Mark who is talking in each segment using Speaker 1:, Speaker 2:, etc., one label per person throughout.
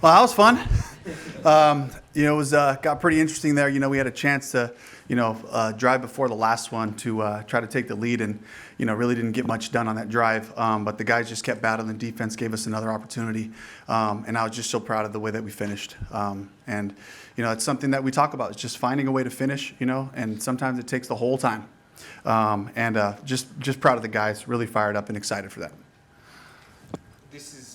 Speaker 1: Well, that was fun. It was got pretty interesting there. We had a chance to, drive before the last one to try to take the lead, and really didn't get much done on that drive. But the guys just kept battling. The defense gave us another opportunity, and I was just so proud of the way that we finished. And it's something that we talk about. It's just finding a way to finish. And sometimes it takes the whole time. Just proud of the guys. Really fired up and excited for that.
Speaker 2: This is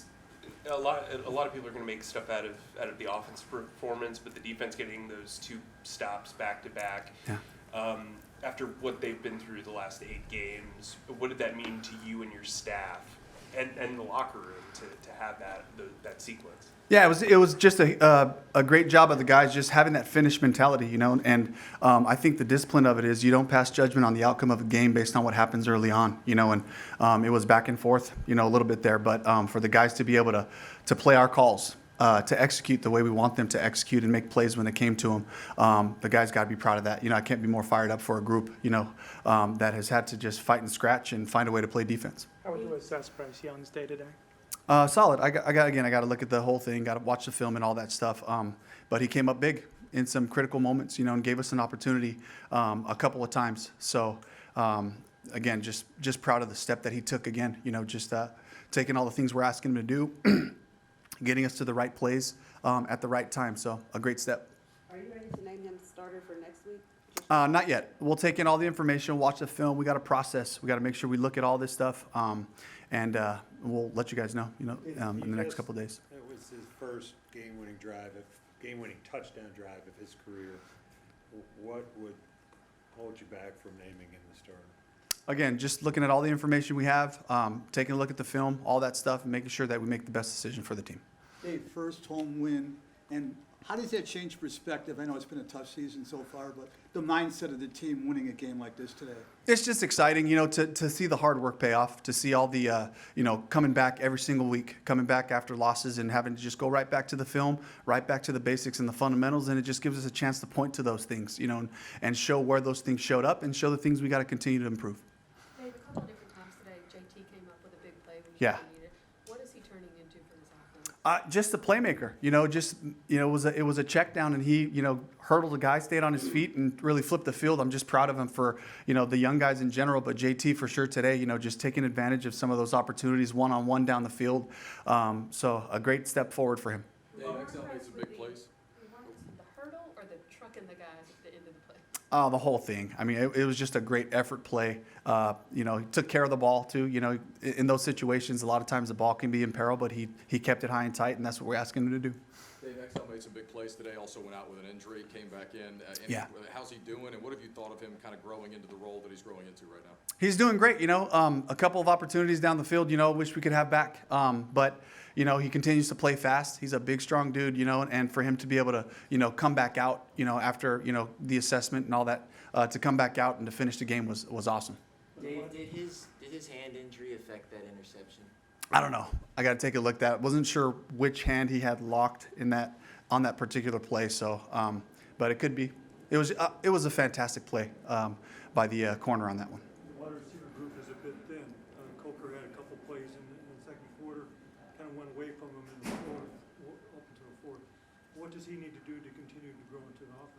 Speaker 2: a lot of people are going to make stuff out of the offense performance, but the defense getting those 2 stops back to back.
Speaker 1: Yeah.
Speaker 2: After what they've been through the last 8 games, what did that mean to you and your staff and the locker room to have that sequence?
Speaker 1: Yeah, it was just a great job of the guys just having that finish mentality, and I think the discipline of it is you don't pass judgment on the outcome of a game based on what happens early on, and it was back and forth, a little bit there, but for the guys to be able to play our calls, to execute the way we want them to execute and make plays when it came to them, the guys got to be proud of that. I can't be more fired up for a group, that has had to just fight and scratch and find a way to play defense.
Speaker 3: How would you assess Bryce Young's day today?
Speaker 1: Solid. I got to look at the whole thing, got to watch the film and all that stuff. But he came up big in some critical moments, and gave us an opportunity a couple of times. So, again, just proud of the step that he took again, just taking all the things we're asking him to do, getting us to the right plays at the right time. So a great step.
Speaker 4: Are you ready to name him starter for next week?
Speaker 1: Not yet. We'll take in all the information, watch the film. We got to process. We got to make sure we look at all this stuff. And we'll let you guys know, in the next couple of days.
Speaker 5: It was his first game-winning touchdown drive of his career. What would hold you back from naming him the starter?
Speaker 1: Again, just looking at all the information we have, taking a look at the film, all that stuff, and making sure that we make the best decision for the team.
Speaker 6: Dave, first home win, and how does that change perspective? I know it's been a tough season so far, but the mindset of the team winning a game like this today.
Speaker 1: It's just exciting, to see the hard work pay off, to see all the, coming back every single week, coming back after losses and having to just go right back to the film, right back to the basics and the fundamentals, and it just gives us a chance to point to those things, and show where those things showed up and show the things we got to continue to improve.
Speaker 7: Dave, a couple of different times today, JT came up with a big play when you
Speaker 1: Yeah.
Speaker 7: needed it. What is he turning into for this offense?
Speaker 1: Just a playmaker, it was a check down, and he, hurdled a guy, stayed on his feet, and really flipped the field. I'm just proud of him for, the young guys in general, but JT for sure today, just taking advantage of some of those opportunities one-on-one down the field. So a great step forward for him.
Speaker 8: Yeah, next up makes a big place.
Speaker 7: The hurdle or the trucking the guys at the end of the play?
Speaker 1: The whole thing. I mean, it was just a great effort play. He took care of the ball too. In those situations, a lot of times the ball can be in peril, but he kept it high and tight, and that's what we're asking him to do.
Speaker 8: Dave Exel made some big plays today, also went out with an injury, came back in.
Speaker 1: Yeah.
Speaker 8: How's he doing, and what have you thought of him kind of growing into the role that he's growing into right now?
Speaker 1: He's doing great, a couple of opportunities down the field, wish we could have back. But, he continues to play fast. He's a big, strong dude, and for him to be able to, come back out, after, the assessment and all that, to come back out and to finish the game was awesome.
Speaker 9: Dave, did his hand injury affect that interception?
Speaker 1: I don't know. I got to take a look at that. Wasn't sure which hand he had locked on that particular play. So, but it could be. It was a fantastic play by the corner on that one.
Speaker 3: The wide receiver group is a bit thin. Coker had a couple plays in the second quarter, kind of went away from him in the fourth, up until the fourth. What does he need to do to continue to grow into the offense?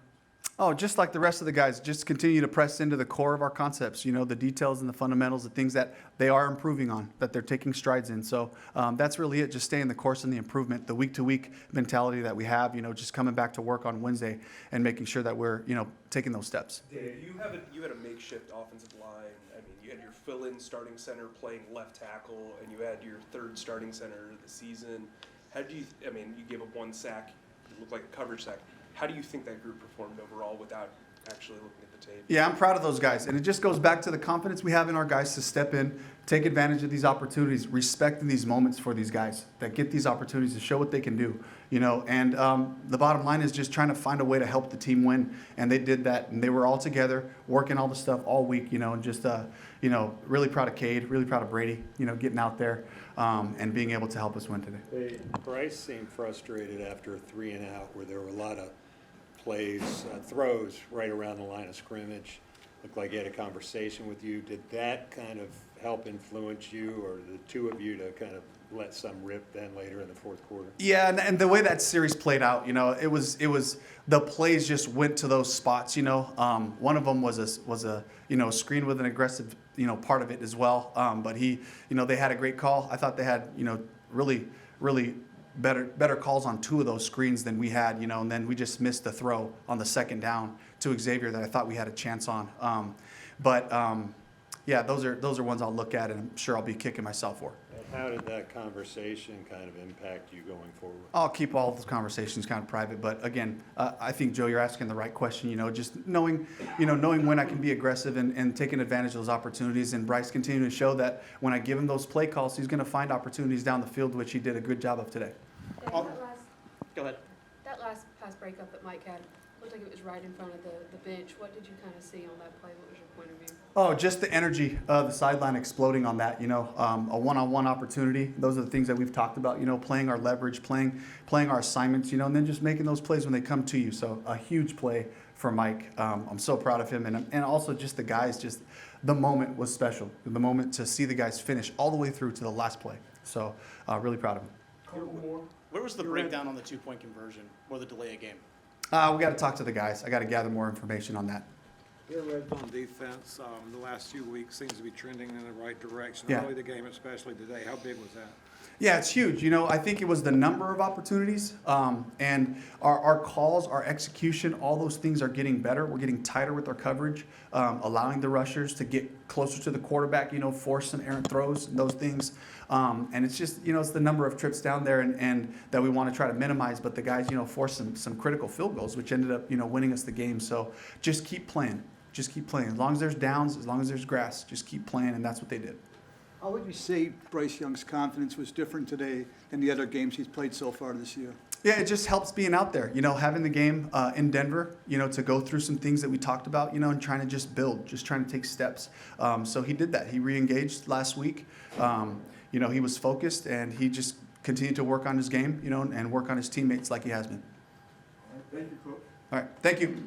Speaker 1: Oh, just like the rest of the guys, just continue to press into the core of our concepts, the details and the fundamentals, the things that they are improving on, that they're taking strides in. So that's really it, just staying the course and the improvement, the week-to-week mentality that we have, just coming back to work on Wednesday and making sure that we're, taking those steps.
Speaker 2: Dave, you had a makeshift offensive line. I mean, you had your fill-in starting center playing left tackle, and you had your third starting center of the season. You gave up 1 sack. It looked like a coverage sack. How do you think that group performed overall without actually looking at the tape?
Speaker 1: Yeah, I'm proud of those guys. And it just goes back to the confidence we have in our guys to step in, take advantage of these opportunities, respecting these moments for these guys that get these opportunities to show what they can do. And the bottom line is just trying to find a way to help the team win. And they did that. And they were all together, working all the stuff all week, and just, really proud of Cade, really proud of Brady, getting out there and being able to help us win today.
Speaker 5: Bryce seemed frustrated after a 3-and-out where there were a lot of plays, throws right around the line of scrimmage. Looked like he had a conversation with you. Did that kind of help influence you, or the two of you to kind of let some rip then later in the fourth quarter?
Speaker 1: Yeah, and the way that series played out, it was the plays just went to those spots. One of them was a screen with an aggressive part of it as well. But they had a great call. I thought they had really better calls on two of those screens than we had. And then we just missed the throw on the second down to Xavier that I thought we had a chance on. Yeah, those are ones I'll look at, and I'm sure I'll be kicking myself for.
Speaker 5: And how did that conversation kind of impact you going forward?
Speaker 1: I'll keep all those conversations kind of private, but again, I think, Joe, you're asking the right question. Just knowing when I can be aggressive and taking advantage of those opportunities. And Bryce continuing to show that when I give him those play calls, he's going to find opportunities down the field, which he did a good job of today.
Speaker 7: Dave,
Speaker 10: Oh. Go ahead.
Speaker 7: that last pass breakup that Mike had, looked like it was right in front of the bench. What did you kind of see on that play? What was your point of view?
Speaker 1: Oh, just the energy of the sideline exploding on that, a one-on-one opportunity. Those are the things that we've talked about, playing our leverage, playing our assignments, and then just making those plays when they come to you. So a huge play for Mike. I'm so proud of him. And also just the guys, just the moment was special. The moment to see the guys finish all the way through to the last play. So really proud of him.
Speaker 10: Where was the breakdown on the 2-point conversion or the delay of game?
Speaker 1: We got to talk to the guys. I got to gather more information on that.
Speaker 11: Your red zone defense, the last few weeks seems to be trending in the right direction.
Speaker 1: Yeah.
Speaker 11: Early the game, especially today. How big was that?
Speaker 1: Yeah, it's huge. I think it was the number of opportunities and our calls, our execution, all those things are getting better. We're getting tighter with our coverage, allowing the rushers to get closer to the quarterback, force some errant throws, those things. And it's just, it's the number of trips down there and that we want to try to minimize. But the guys, forced some critical field goals, which ended up, winning us the game. So just keep playing. Just keep playing. As long as there's downs, as long as there's grass, just keep playing, and that's what they did.
Speaker 6: How would you say Bryce Young's confidence was different today than the other games he's played so far this year?
Speaker 1: Yeah, it just helps being out there, having the game in Denver, to go through some things that we talked about, and trying to just build, just trying to take steps. So he did that. He re-engaged last week. He was focused, and he just continued to work on his game, and work on his teammates like he has been.
Speaker 6: Thank you, Coach.
Speaker 1: All right, thank you.